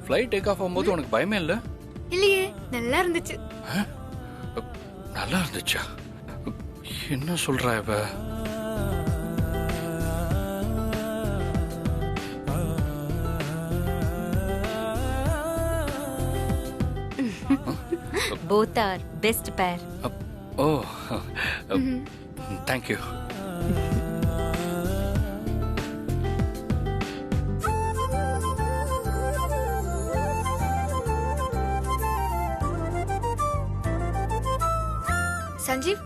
Flight take off ஆகும்போது உனக்கு பயமே இல்லை? இல்லையே, நல்லா இருந்துச்சு. நல்லா இருந்துச்சா? என்ன சொல்றா இவ? Both are best pair. Oh, thank you. Sanjeev,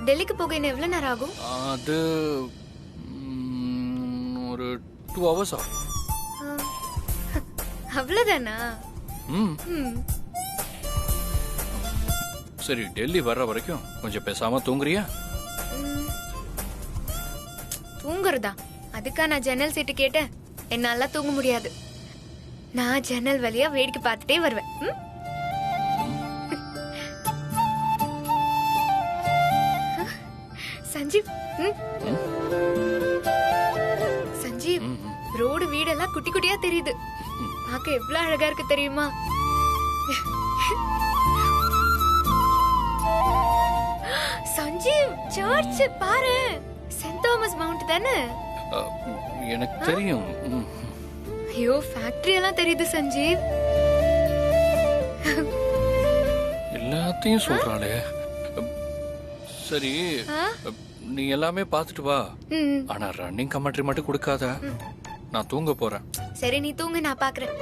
டெல்லிக்கு போக இன்னும் எவ்வளவு நேரம் ஆகும்? அது ஒரு 2 hours ஆகும். அவ்வளவுதானா? சரி, டெல்லி வர்ற வரைக்கும் கொஞ்சம் பேசாம தூங்குறியா? தூங்குறதா? அதுக்கா நான் ஜன்னல் சீட்டு கேட்டேன்? என்னால தூங்க முடியாது. நான் ஜன்னல் வழியா வேடிக்கை பார்த்துட்டே வருவேன். சஞ்சீவ், சஞ்சீவ், ரோடு வீடெல்லாம் குட்டி குட்டியா தெரியுது. பார்க்க எவ்வளவு அழகா இருக்கு தெரியுமா? சஞ்சீவ், சர்ச் பாரு. சென்ட் தாமஸ் மவுண்ட் தானே? எனக்கு தெரியும். ஐயோ, ஃபேக்டரி எல்லாம் தெரியுது சஞ்சீவ். எல்லாத்தையும் சொல்றாளே. சரி, நீ எல்லாமே பாத்துட்டு வா. ஆனா ரன்னிங் கமெண்ட்ரி மட்டும் கொடுக்காத. நான் தூங்க போறேன். சரி, நீ தூங்க, நான் பாக்குறேன்.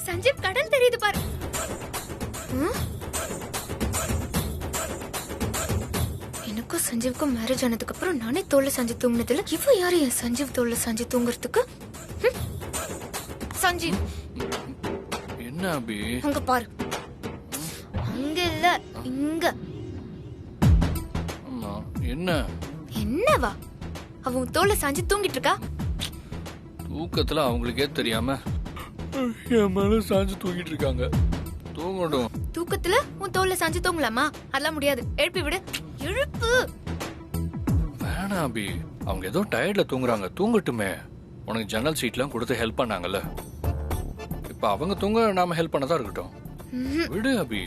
சஞ்சீவ், கடல் தெரியுது பாரு. எனக்கும் சஞ்சீவுக்கும் மேரேஜ் ஆனதுக்கு அப்புறம் நானே தோல்ல சாஞ்சு தூங்கினதுல இவ யாரு என் சஞ்சீவ் தோல்ல சாஞ்சு தூங்குறதுக்கு? சஞ்சீவ், என்ன அபி? அங்க பாரு. அங்க இல்ல, இங்க. அம்மா, என்ன? என்னவா? அவன் தோல்ல சாஞ்சு தூங்கிட்டு இருக்கா. தூக்கத்துல அவங்களுக்கே தெரியாம என் மேல சாஞ்சு தூங்கிட்டு இருக்காங்க. தூங்கட்டும். தூக்கத்துல உன் தோல்ல சாஞ்சு தூங்கலாமா? அதெல்லாம் முடியாது. எழுப்பி விடு. எழுப்பு. வேணாம் அபி, அவங்க ஏதோ டயர்ட்ல தூங்குறாங்க. தூங்கட்டுமே. உனக்கு ஜன்னல் சீட்லாம் கொடுத்து ஹெல்ப் பண்ணாங்கல்ல. இப்ப அவங்க தூங்க நாம ஹெல்ப் பண்ணதா இருக்கட்டும். விடு அபி.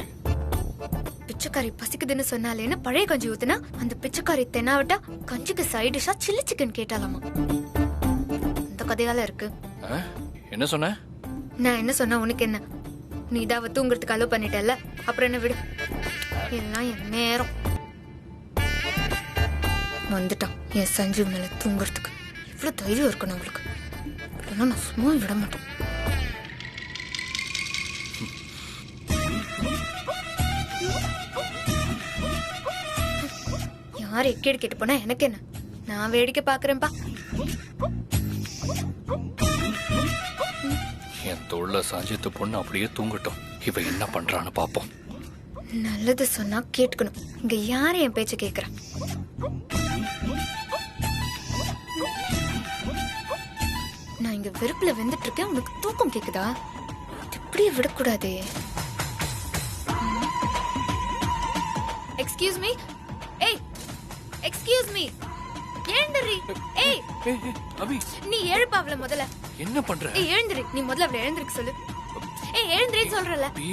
பிச்சைக்காரி பசிக்குதுன்னு சொன்னாலேன்னு பழைய கஞ்சி ஊத்துனா அந்த பிச்சைக்காரி தென்னாவிட்டா கஞ்சிக்கு சைடு டிஷ்ஷா சில்லி சிக்கன் கேட்டாலாமா. இந்த கதையால இருக்கு. என்ன சொன்ன? நான் என்ன சொன்னா உனக்கு என்ன? நீ தான் தூங்குறதுக்கு அலோ பண்ணிட்டல, அப்புறம் என்ன? விடு. எல்லாம் என் நேரம். வந்துட்டான் என் சஞ்சீவ் மேல தூங்குறதுக்கு. இவ்வளவு தைரியம் இருக்கணும் அவளுக்கு. இல்லைன்னா நான் சும்மா விட மாட்டேன். யார் எக்கேடு கேட்டு போனா எனக்கு என்ன? நான் வேடிக்கை பாக்குறேன்பா. என் தோல்ல சாஞ்சித்த பொண்ணு அப்படியே தூங்கட்டும். இவ என்ன பண்றான்னு பாப்போம். நல்லது சொன்னா கேட்கணும். இங்க யாரு என் பேச்ச கேக்குற? நான் இங்க வெறுப்புல வெந்துட்டு இருக்கேன். உனக்கு தூக்கம் கேக்குதா? இப்படியே விடக்கூடாதே. Excuse me. ஏய், எக்ஸ்கியூஸ் மீ. எழுந்திரி. ஏய் அபி, நீ எழுப்பா அவள முதல்ல. என்ன பண்ற? ஏய் எழுந்திரி. நீ முதல்ல அவள எழுந்திருக்க சொல்லு. ஏய் எழுந்திரி சொல்றல. அபி,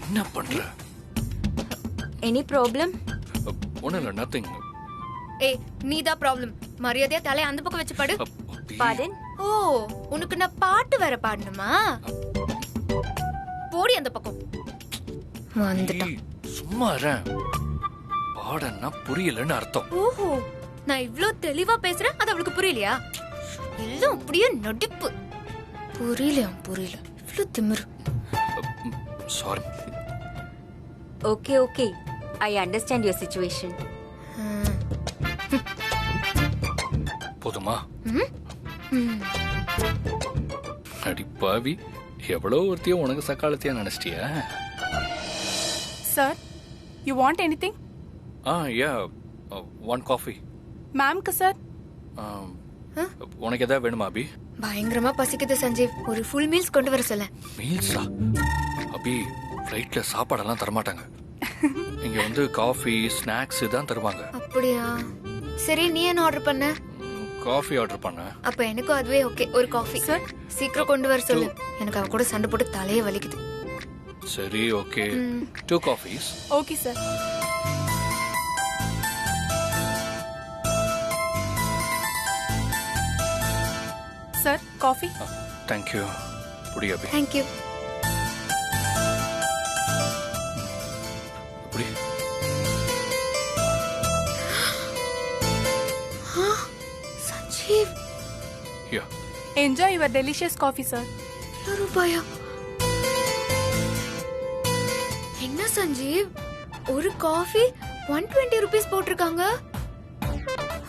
என்ன பண்ற? Any problem? ஒண்ணும் இல்ல, நத்திங். ஏய், நீதான் ப்ராப்ளம். மரியாதையா தலைய அந்த பக்கம் வச்சு படு. Pardon? ஓ, உனக்கு நான் பாட்டு வேற பாடணுமா? போடி அந்த பக்கம். வந்துட்டான். சும்மா இரு. பாடன்னா புரியலன்னு அர்த்தம். ஓஹோ, நான் இவ்ளோ தெளிவா பேசுறேன், அது அவளுக்கு புரியலையா? எல்லாம் அப்படியே நடிப்பு. புரியல. இவ்ளோ திமிரு. Sorry. Okay. I understand your situation. போதுமா? அடி பாவி, எவ்வளவு ஒருத்தியோ உனக்கு சக்காலத்தியா நினைச்சிட்டியா? Sir, you want anything? Yeah, one coffee. Ma'am ka sir? உனக்கு எதாவது வேணுமா அபி? பயங்கரமா பசிக்குது சஞ்சீவ், ஒரு ஃபுல் மீல்ஸ் கொண்டு வர சொல்ல. மீல்ஸா? அபி, ஃப்ளைட்ல சாப்பாடெல்லாம் தரமாட்டாங்க. இங்க வந்து காஃபி ஸ்நாக்ஸ் தான் தருவாங்க. அப்படியா? சரி, நீ என்ன ஆர்டர் பண்ண? காஃபி ஆர்டர் பண்ண. அப்ப எனக்கும் அதுவே ஓகே, ஒரு காஃபி. சார் சீக்கிரம் கொண்டு வர சொல்லு, எனக்கு அவ கூட சண்டை போட்டு தலையே வலிக்குது. சரி okay, 2 coffees. Okay sir. Sir coffee. Thank you. புடி அபி. தேங்க்யூ. புடி. Sanjeev, yeah. Enjoy your delicious coffee sir. ரூபாயா? என்ன சஞ்சீவ், ஒரு காஃபி 120 ரூபீஸ் போட்டிருக்காங்க.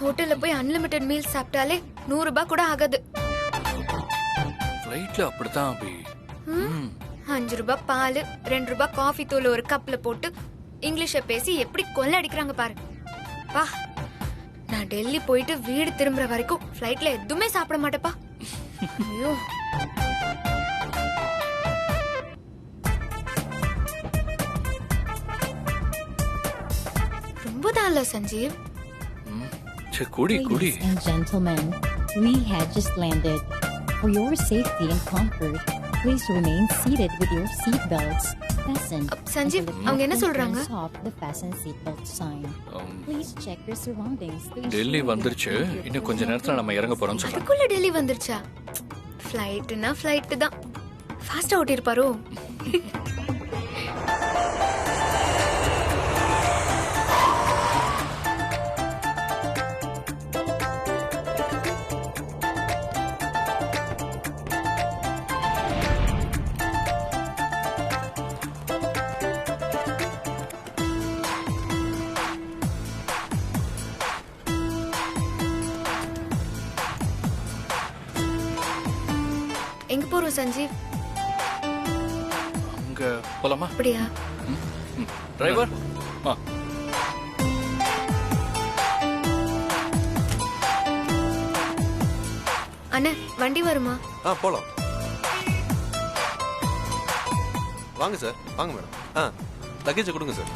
ஹோட்டல்ல போய் அன்லிமிட்டெட் மீல்ஸ் சாப்பிட்டாலே 100 ரூபாய் கூட ஆகாது. ஃப்ளைட்ல அப்படித்தான் அபி. 5 ரூபாய் பால், 2 ரூபாய் காஃபி தூள் ஒரு கப்ல போட்டு இங்கிலீஷ பேசி எப்படி கொள்ள அடிக்கிறாங்க பாரு. வா, நான் டெல்லி போயிட்டு வீடு திரும்புற வரைக்கும் ஃப்ளைட்ல எதுவுமே சாப்பிட மாட்டேப்பா. ஐயோ. ரொம்ப தான் சஞ்சீவ். சே, குடி குடி. Ladies and gentlemen, we had just landed. For your safety and comfort, please remain seated with your seat belts fastened. Sanjeev, until the அவங்க என்ன captain சொல்றாங்க? turns off the fasten seatbelt sign. Please check your surroundings to ensure Delhi you வந்துருச்சு, keep your இன்னும் கொஞ்ச நேரத்துல நம்ம இறங்க போறோம்னு சொல்றாங்க. அதுக்குள்ள டெல்லி வந்துருச்சா? ஃப்ளைட்னா ஃப்ளைட் தான். ஃபாஸ்டா ஓட்டிருப்பாரோ? எங்க போறோம் சஞ்சீவ்? அங்க போலாமா? அப்படியா? டிரைவர். அண்ணா, வண்டி வருமா? போலாம். வாங்க சார், வாங்க மேடம். லக்கேஜ் கொடுங்க சார்.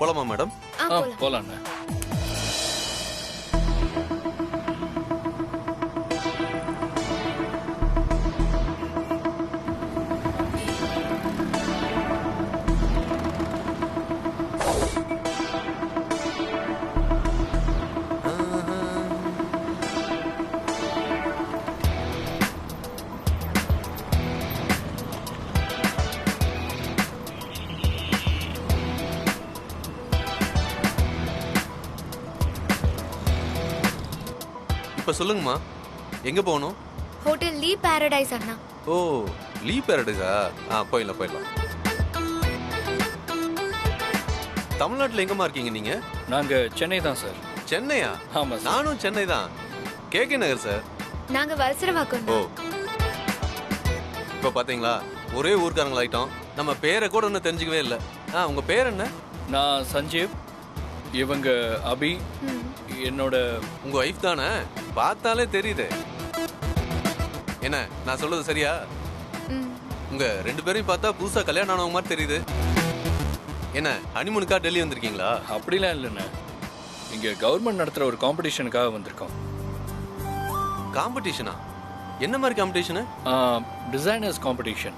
போலாமா மேடம்? போலாம். போலாம். இப்ப சொல்லுங்கம்மா, எங்க போகணும்? ஹோட்டல் லீ பாரடைஸ் அண்ணா. ஓ, லீ பாரடைஸா? போயிடலாம். தமிழ்நாட்டுல எங்கம்மா இருக்கீங்க நீங்க? நாங்க சென்னை தான் சார். சென்னையா? ஆமா சார். நானும் சென்னை தான். கேகே நகர் சார். நாங்க வலசரவாக்கம். ஓ, இப்ப பாத்தீங்களா, ஒரே ஊர்க்காரங்களாயிட்டோம். நம்ம பேரை கூட இன்னும் தெரிஞ்சுக்கவே இல்லை. உங்க பேர் என்ன? நான் சஞ்சீவ், இவங்க அபி, என்னோட. உங்க ஒய்ஃப் தானே? பார்த்தாலே தெரியுது. என்ன நான் சொல்றது சரியா? உங்க 2 பேரையும் பார்த்தா புதுசா கல்யாணம் ஆனவங்க மாதிரி தெரியுது. என்ன ஹனிமூனுக்கா டெல்லி வந்திருக்கீங்களா? அப்படிலாம் இல்லைண்ணே, இங்க கவர்மெண்ட் நடத்துற ஒரு காம்படிஷனுக்காக வந்திருக்கோம். காம்படிஷனா? என்ன மாதிரி காம்படிஷனு? Designers competition.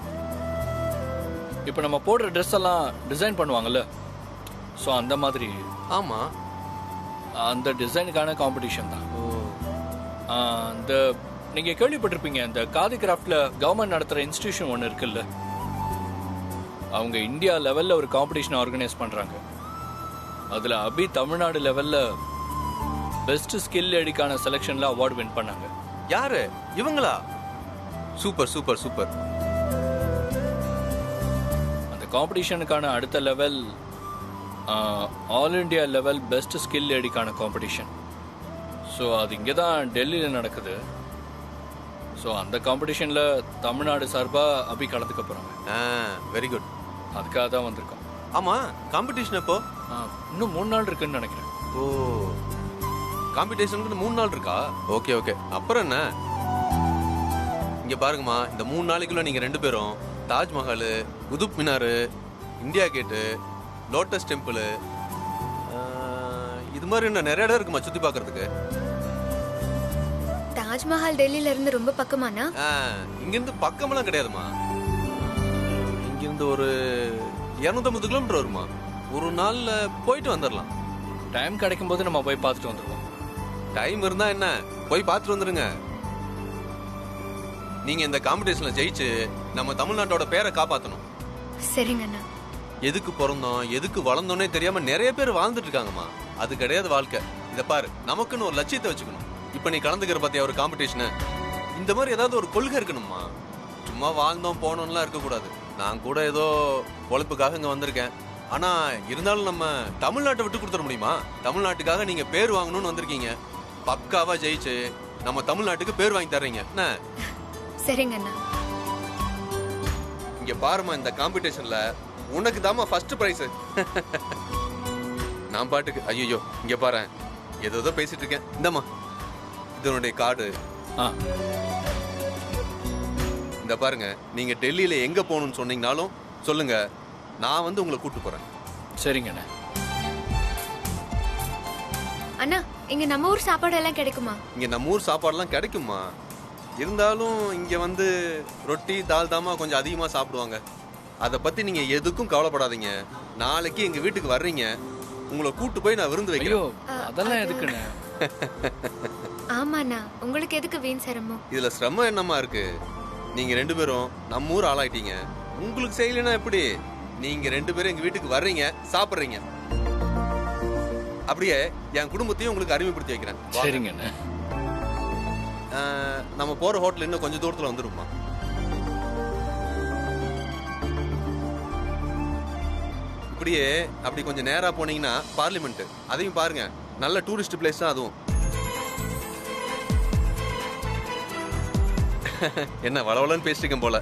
இப்போ நம்ம போடுற ட்ரெஸ் எல்லாம் டிசைன் பண்ணுவாங்கல்ல, ஸோ அந்த மாதிரி. ஆமா, அந்த டிசைனுக்கான காம்படிஷன் தான். அந்த நீங்க கேள்விப்பட்டிருப்பீங்க, இந்த காதி கிராஃப்ட்ல கவர்மெண்ட் நடத்துற இன்ஸ்டிடியூஷன் ஒன்று இருக்குல்ல, அவங்க இந்தியா லெவல்ல ஒரு காம்படிஷன் ஆர்கனைஸ் பண்றாங்க. அதுல அபி தமிழ்நாடு லெவல்ல பெஸ்ட் ஸ்கில் லேடிக்கான செலெக்ஷன்ல அவார்டு வின் பண்ணாங்க. யாரு இவங்களா? Super super super. அந்த காம்படிஷனுக்கான அடுத்த level all India level best skill லேடிக்கான காம்படிஷன். ஸோ அது இங்கே தான் டெல்லியில் நடக்குது. ஸோ அந்த காம்படிஷனில் தமிழ்நாடு சார்பாக அபி கலந்துக்க போகிறாங்க. Very good. அதுக்காக தான் வந்திருக்கோம். ஆமா, காம்படிஷன் எப்போ? இன்னும் 3 நாள் இருக்குன்னு நினைக்கிறேன். ஓ, காம்படிஷனுக்கு 3 நாள் இருக்கா? Okay okay. அப்புறம் என்ன, இங்க பாருங்கம்மா, இந்த 3 நாளைக்குள்ள நீங்க 2 பேரும் தாஜ்மஹால், குதுப் மினாரு, இந்தியா கேட்டு, லோட்டஸ் டெம்பிள், இது மாதிரி என்ன நிறைய இடம் இருக்குமா சுத்தி பார்க்கிறதுக்கு? தாஜ்மஹால் டெல்லியில இருந்து ரொம்ப பக்கமானா? இங்கிருந்து பக்கமெல்லாம் கிடையாதுமா. இங்கிருந்து ஒரு 250 கிலோமீட்டர் வருமா. ஒரு நாள்ல போயிட்டு வந்துடலாம். டைம் கிடைக்கும் போது நம்ம போய் பார்த்துட்டு வந்துடுவோம். டைம் இருந்தா என்ன, போய் பார்த்துட்டு வந்துருங்க. நீங்க இந்த காம்படிஷன்ல ஜெயிச்சு நம்ம தமிழ்நாட்டோட பேரை காப்பாத்தணும். சரிங்க அண்ணா. எதுக்கு பிறந்தோம், எதுக்கு வளர்ந்தோன்னே தெரியாம நிறைய பேர் வாழ்ந்துட்டு இருக்காங்கம்மா. அது கிடையாது வாழ்க்கை. இத பாரு, நமக்குன்னு ஒரு லட்சியத்தை வச்சுக்கணும். இப்ப நீ கலந்துக்கிற பாத்தியா ஒரு காம்படிஷன், இந்த மாதிரி ஏதாவது ஒரு கொள்கை இருக்கணும்மா. சும்மா வாழ்ந்தோம் போனோம்லாம் இருக்கக்கூடாது. நான் கூட ஏதோ பொழப்புக்காக இங்க வந்திருக்கேன். ஆனா இருந்தாலும் நம்ம தமிழ்நாட்டை விட்டு கொடுத்துட முடியுமா? தமிழ்நாட்டுக்காக நீங்க பேர் வாங்கணும்னு வந்திருக்கீங்க. பக்காவா ஜெயிச்சு நம்ம தமிழ்நாட்டுக்கு பேர் வாங்கி தர்றீங்க என்ன? சரிங்க அண்ணா. இங்க பாருமா, இந்த காம்படிஷன்ல உனக்கு தாமா ஃபர்ஸ்ட் பிரைஸ். நான் பாட்டுக்கு ஐயோ இங்க பாரு, ஏதோ பேசிட்டு இருக்கேன். இந்தம்மா, இதனுடைய கார்டு. இந்த பாருங்க, நீங்க டெல்லியில எங்க போகணும்னு சொன்னீங்கனாலும் சொல்லுங்க, நான் வந்து உங்களை கூட்டு போறேன். சரிங்க அண்ணா. அண்ணா, இங்க நம்ம ஊர் சாப்பாடு எல்லாம் கிடைக்குமா? இங்க நம்ம ஊர் சாப்பாடுலாம் கிடைக்குமா? இருந்தாலும் இங்க வந்து ரொட்டி தால் தாமா கொஞ்சம் அதிகமா சாப்பிடுவாங்க. அதை பத்தி நீங்க எதுக்கும் கவலைப்படாதீங்க. நாளைக்கு எங்க வீட்டுக்கு வர்றீங்க, உங்களை கூட்டு போய் நான் விருந்து வைக்கிறேன். அதெல்லாம் எதுக்குண்ணே? ஆமாண்ணா, உங்களுக்கு எதுக்கு வீண் சிரமம்? இதுல சிரமம் என்னமா இருக்கு? நீங்க 2 பேரும் நம்ம ஊர் ஆளாயிட்டீங்க. உங்களுக்கு செய்யலைன்னா எப்படி? நீங்க 2 பேரும் எங்க வீட்டுக்கு வர்றீங்க, சாப்பிடுறீங்க. அப்படியே என் குடும்பத்தையும் உங்களுக்கு அறிமுகப்படுத்தி வைக்கிறேன். சரிங்க அண்ணா. நம்ம போற ஹோட்டல் இன்னும் கொஞ்சம் தூரத்துல வந்துருமா. இப்படியே அப்படி கொஞ்சம் நேரா போனீங்கன்னா பார்லிமெண்ட், அதையும் பாருங்க. நல்ல டூரிஸ்ட் பிளேஸ் தான் அதுவும். என்ன வளவலன்னு பேசிருக்கேன் போல.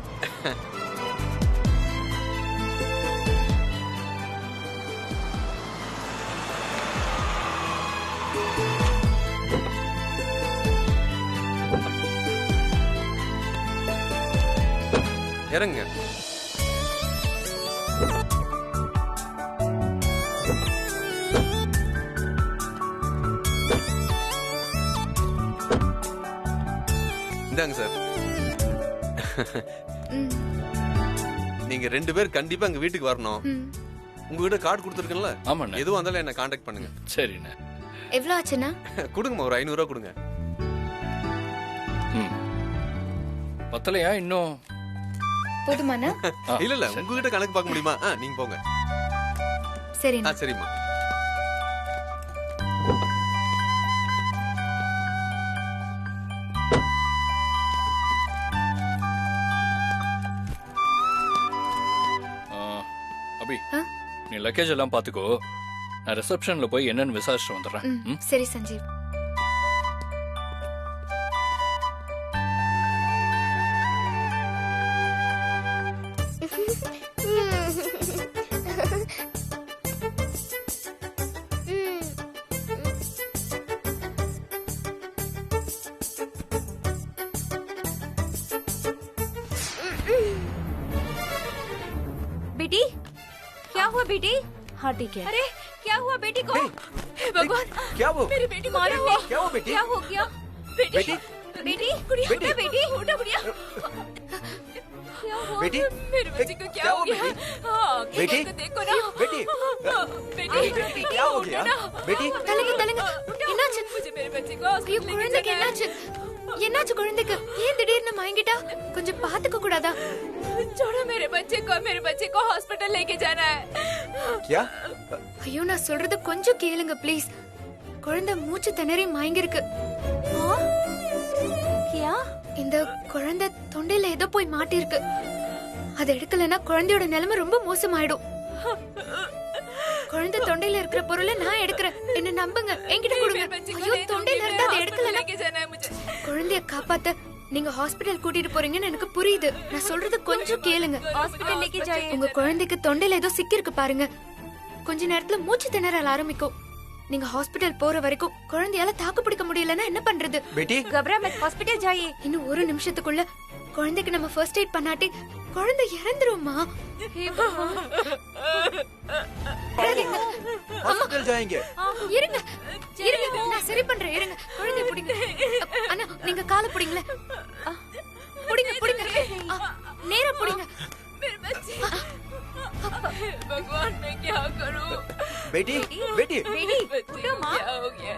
இறங்க. இந்தாங்க சார். நீங்க 2 பேர் கண்டிப்பா எங்க வீட்டுக்கு வரணும். உங்ககிட்ட கார்டு கொடுத்துருக்கேன்ல? ஆமாண்ணே. எதுவும் வந்தாலும் என்ன கான்டாக்ட் பண்ணுங்க. சரிண்ணே. எவ்வளவு ஆச்சுண்ணா? கொடுங்கம்மா, ஒரு 500 ரூபா கொடுங்க. பத்தலையா இன்னும்? போதுமாண்ணா? இல்ல இல்ல, உங்ககிட்ட கணக்கு பார்க்க முடியுமா? நீங்க போங்க. சரிண்ணா. சரிம்மா. அபி, நீ லக்கேஜ் எல்லாம் பாத்துக்கோ. நான் ரிசப்ஷன்ல போய் என்னன்னு விசாரிச்சுட்டு வந்துடுறேன். சரி சஞ்சீவ். बेटी, क्या हुआ बेटी? हाँ ठीक है. अरे क्या हुआ बेटी को? भगवान, क्या वो? मेरी बेटी मारा हुआ. क्या हुआ बेटी? क्या हो गया? बेटी, बेटी, गुड़िया, उठा बेटी, उठा गुड़िया. क्या हुआ? बेटी, मेरे बच्चे को क्या हो गया? बेटी, देखो ना. बेटी, बेटी, क्या हो गया? बेटी, தலங்க தலங்க, என்னாச்சு? मुझे मेरे बच्चे को ஐயோ, குழந்தைக்கு என்னாச்சு? என்னாச்சு குழந்தைக்கு? ஏன் திடீர்னு மயங்கிட்டா? கொஞ்சம் பாத்துக்க கூடாதா? छोड़ो मेरे बच्चे को हॉस्पिटल लेके जाना है. क्या? ஐயோ, நான் சொல்றது கொஞ்சம் கேளுங்க ப்ளீஸ். குழந்தை மூச்சு திணறி மயங்கிருக்கு. क्या? இந்த குழந்தை தொண்டையில ஏதோ போய் மாட்டிருக்கு. அதை எடுக்கலன்னா குழந்தையோட நிலைமை ரொம்ப மோசமாயிடும். குழந்தை தொண்டையில இருக்கிற பொருளை நான் எடுக்கிறேன். என்ன நம்புங்க, என்கிட்ட கொடுங்க. ஐயோ, தொண்டையில இருந்து அதை எடுக்கலனா குழந்தைய காப்பாத்த நீங்க ஹாஸ்பிடல் கூட்டிட்டு போறீங்கன்னு எனக்கு புரியுது. நான் சொல்றது கொஞ்சம் கேளுங்க. ஹாஸ்பிடல் लेके जाइए. உங்க குழந்தைக்கு தொண்டையில ஏதோ சிக்கி இருக்கு பாருங்க. கொஞ்ச நேரத்துல மூச்சு திணறல் ஆரம்பிக்கும். நீங்க ஹாஸ்பிடல் போற வரைக்கும் குழந்தையால தாக்கு பிடிக்க முடியலன்னா என்ன பண்றது? बेटी घबरा मत, हॉस्पिटल जाइए. இன்னும் ஒரு நிமிஷத்துக்குள்ள குழந்தைக்கு நம்ம ஃபர்ஸ்ட் எய்ட் பண்ணாட்டி குழந்தை இறந்துருமா? हॉस्पिटल जाएंगे. இருங்க இருங்க, நான் சரி பண்றேன். இருங்க, குழந்தை பிடிங்க. அண்ணா, நீங்க காலை பிடிங்களே. பிடிங்க பிடிங்க, நேரா பிடிங்க. भगवान मैं क्या करूं? बेटी बेटी बेटी उठो माँ. क्या हो गया?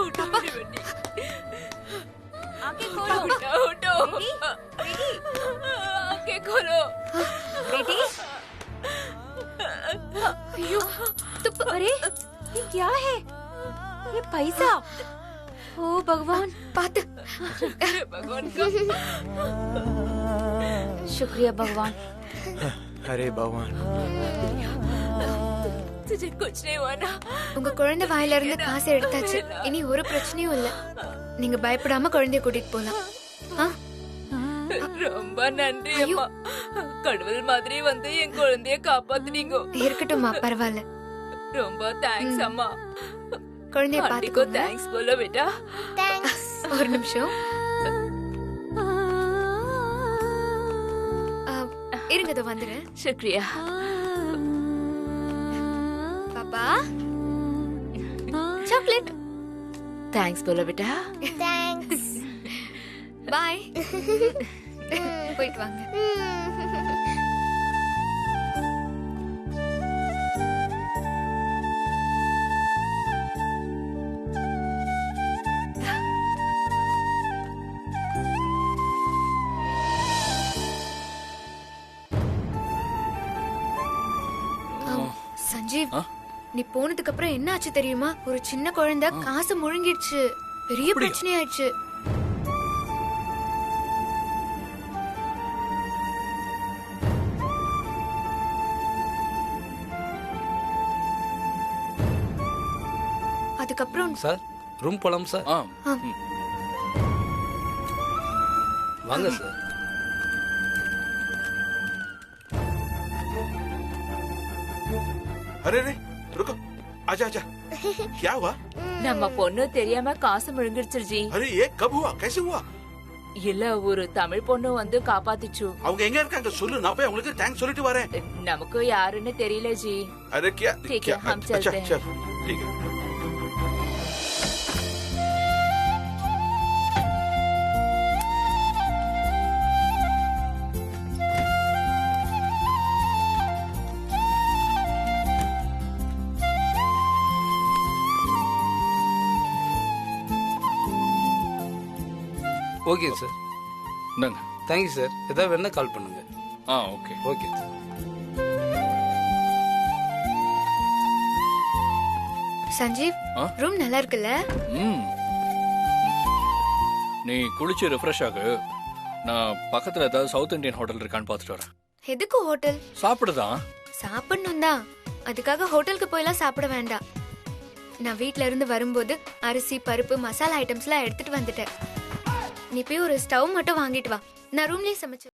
उठो मेरी बेटी. आंखें खोलो. उठो. बेटी आंखें खोलो. बेटी. ஐயோ, துப்பு. अरे ये क्या है? ये पैसा. ओ भगवान. பாத்து. भगवान का शुक्रिया भगवान. अरे भगवान. तुझे कुछ नहीं हुआ ना? உங்க குழந்தை வாயில இருந்து காசு எடுத்தாச்சு. இனி ஒரு பிரச்சனையும் இல்ல. நீங்க பயப்படாம குழந்தைய கூட்டிட்டு போலாம். ஆ? ரொம்ப நன்றி அம்மா. கடவுள் மாதிரி வந்து என் குழந்தைய காப்பாத்துனீங்க. இருக்கட்டும்மா, பரவாயில்ல. ரொம்ப தேங்க்ஸ் அம்மா. குழந்தைய आंटी को பாத்துக்கோங்க. थैंक्स बोलो बेटा. ஒரு நிமிஷம். இருங்க, இதோ வந்துடுறேன். शुक्रिया. பாப்பா, சாக்லேட். थैंक्स बोलो बेटा. பாய். போயிட்டு வாங்க. சஞ்சீவ், ஆ? நீ போனதுக்கு அப்புறம் என்ன ஆச்சு தெரியுமா? ஒரு சின்ன குழந்தை காசு முழுங்கிடுச்சு. பெரிய அப்படியா? பிரச்சனை ஆயிடுச்சு. அதுக்கப்புறம் சார் ரூம் போலாம் சார். ஆ ஆ. ம். வாங்க சார். अरे अरे रुको, आजा आजा. क्या हुआ? நம்ம பொண்ணு தெரியாம காசு முழுங்கிடுச்சு ஜி. अरे ये कब हुआ, कैसे हुआ? இல்ல ஒரு தமிழ் பொண்ணு வந்து காப்பாத்திச்சு. அவங்க எங்க இருக்காங்க சொல்லு, நான் போய் அவங்களுக்கு தேங்க்ஸ் சொல்லிட்டு வரேன். நமக்கு யாருன்னு தெரியல ஜி. अरे क्या ठीक है, क्या हम अच्छा चलते हैं. चल ठीक है. Okay sir. இந்தாங்க. Thank you sir. ஏதாவது வேணா கால் பண்ணுங்க. ஆ ஓகே. Okay sir. சஞ்சீவ், ஆ? ரூம் நல்லா இருக்குல்ல? ம். நீ குளிச்சு ரெஃப்ரெஷ் ஆகு. நான் பக்கத்துல ஏதாவது சவுத் இந்தியன் ஹோட்டல் இருக்கான்னு பார்த்துட்டு வரேன். எதுக்கு ஹோட்டல்? சாப்பிடுதான். சாப்பிடணும் தான். அதுக்காக ஹோட்டலுக்கு போயெல்லாம் சாப்பிட வேண்டாம். நான் வீட்ல இருந்து வரும்போது அரிசி, பருப்பு, மசாலா ஐட்டம்ஸ்லாம் எடுத்துட்டு வந்துட்டேன். நீ போய் ஒரு ஸ்டவ் மட்டும் வாங்கிட்டு வா. நான் ரூம்லயே சமைச்சு